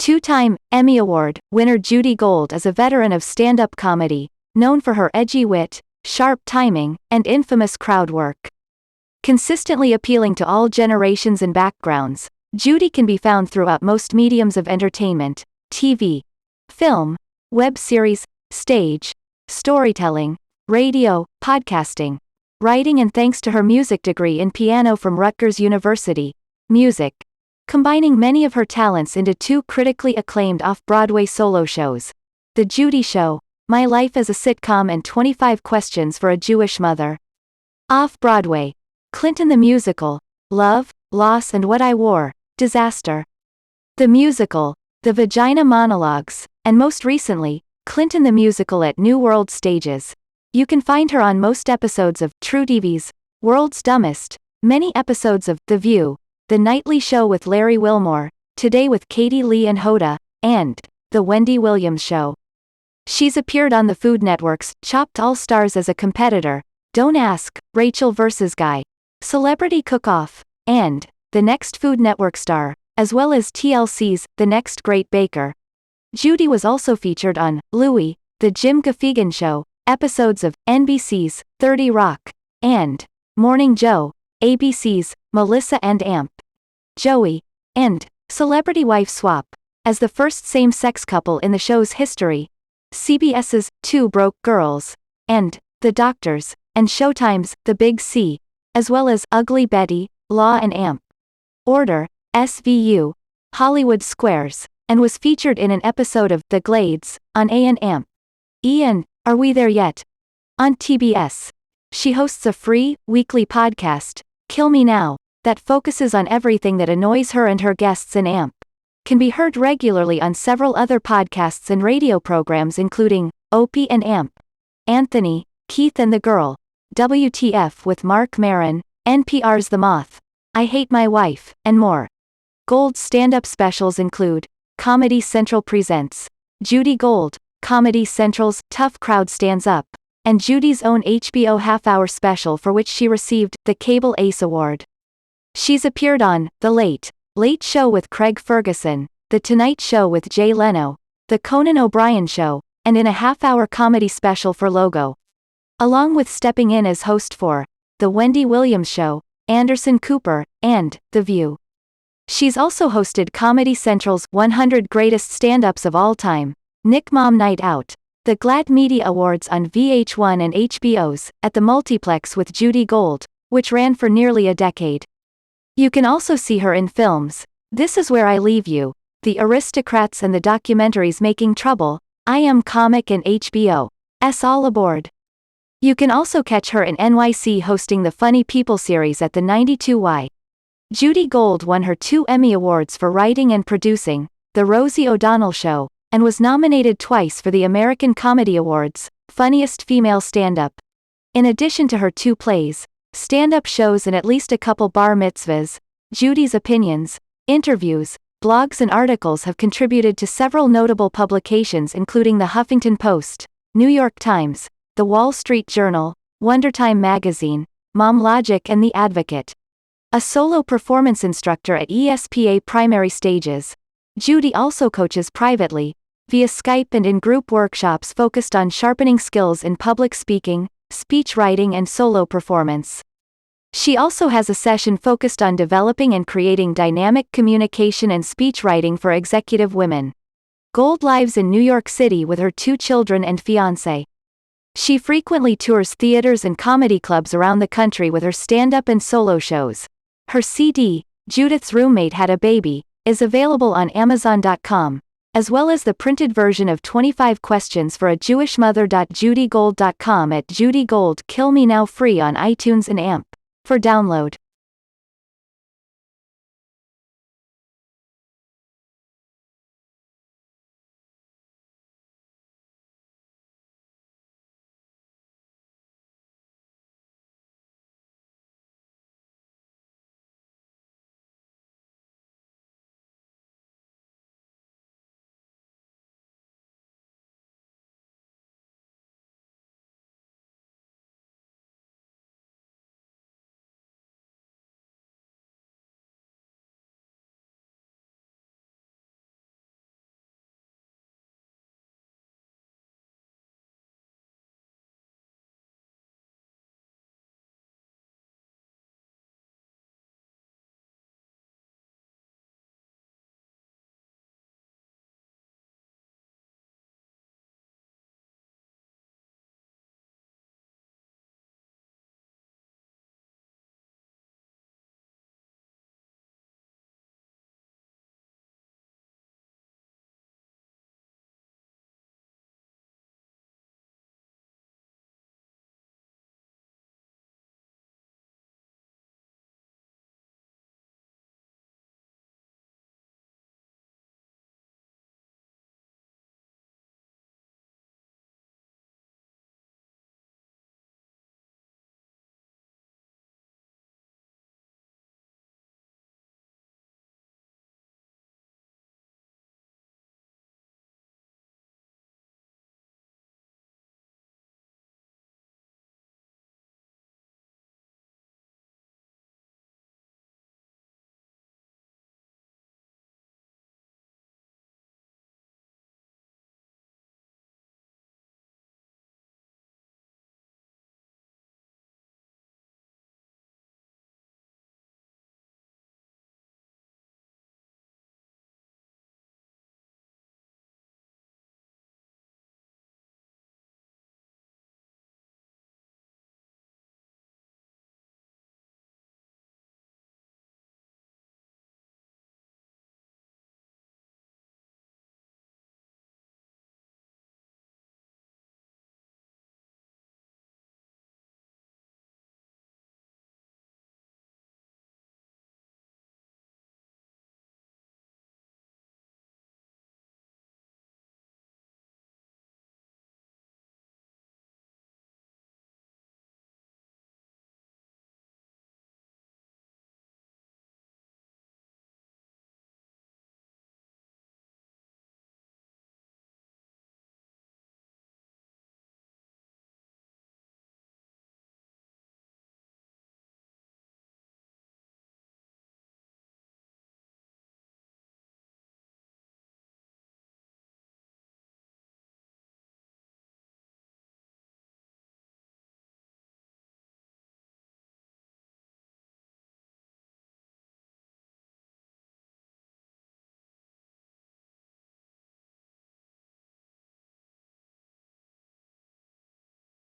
Two-time Emmy Award winner Judy Gold is a veteran of stand-up comedy, known for her edgy wit, sharp timing, and infamous crowd work. Consistently appealing to all generations and backgrounds, Judy can be found throughout most mediums of entertainment: TV, film, web series, stage, storytelling, radio, podcasting, writing, and thanks to her music degree in piano from Rutgers University, music, combining many of her talents into two critically acclaimed off-Broadway solo shows: The Judy Show, My Life as a Sitcom, and 25 Questions for a Jewish Mother. Off-Broadway: Clinton the Musical, Love, Loss and What I Wore, Disaster. The Musical, The Vagina Monologues, and most recently, Clinton the Musical at New World Stages. You can find her on most episodes of True TV's World's Dumbest, many episodes of The View, The Nightly Show with Larry Wilmore, Today with Katie Lee and Hoda, and The Wendy Williams Show. She's appeared on the Food Network's Chopped All Stars as a competitor, Don't Ask, Rachel vs. Guy, Celebrity Cook-Off, and The Next Food Network Star, as well as TLC's The Next Great Baker. Judy was also featured on Louie, The Jim Gaffigan Show, episodes of NBC's 30 Rock, and Morning Joe, ABC's Melissa and Amp, Joey, and Celebrity Wife Swap, as the first same-sex couple in the show's history, CBS's Two Broke Girls, and The Doctors, and Showtime's The Big C, as well as Ugly Betty, Law and Amp, Order, SVU, Hollywood Squares, and was featured in an episode of The Glades, on A&M. Ian, Are We There Yet? On TBS. She hosts a free, weekly podcast, Kill Me Now, that focuses on everything that annoys her and her guests in AMP. Can be heard regularly on several other podcasts and radio programs including Opie and AMP, Anthony, Keith and the Girl, WTF with Mark Maron, NPR's The Moth, I Hate My Wife, and more. Gold's stand-up specials include Comedy Central Presents Judy Gold, Comedy Central's Tough Crowd Stands Up, and Judy's own HBO half-hour special for which she received the Cable Ace Award. She's appeared on The Late Show with Craig Ferguson, The Tonight Show with Jay Leno, The Conan O'Brien Show, and in a half-hour comedy special for Logo. Along with stepping in as host for The Wendy Williams Show, Anderson Cooper, and The View. She's also hosted Comedy Central's 100 Greatest Stand-Ups of All Time, Nick Mom Night Out, the GLAAD Media Awards on VH1 and HBO's At the Multiplex with Judy Gold, which ran for nearly a decade. You can also see her in films, This Is Where I Leave You, The Aristocrats and the documentaries Making Trouble, I Am Comic and HBO's All Aboard. You can also catch her in NYC hosting the Funny People series at the 92Y. Judy Gold won her 2 Emmy Awards for writing and producing The Rosie O'Donnell Show, and was nominated twice for the American Comedy Awards, Funniest Female Stand-Up. In addition to her 2 plays, stand-up shows and at least a couple bar mitzvahs, Judy's opinions, interviews, blogs and articles have contributed to several notable publications including The Huffington Post, New York Times, The Wall Street Journal, WonderTime Magazine, Mom Logic and The Advocate. A solo performance instructor at ESPA Primary Stages, Judy also coaches privately, via Skype and in group workshops focused on sharpening skills in public speaking, speech writing and solo performance. She also has a session focused on developing and creating dynamic communication and speech writing for executive women. Gold lives in New York City with her 2 children and fiancé. She frequently tours theaters and comedy clubs around the country with her stand-up and solo shows. Her CD, Judith's Roommate Had a Baby, is available on Amazon.com, as well as the printed version of 25 Questions for a Jewish Mother. JudyGold.com at Judy Gold Kill Me Now free on iTunes and AMP. For download.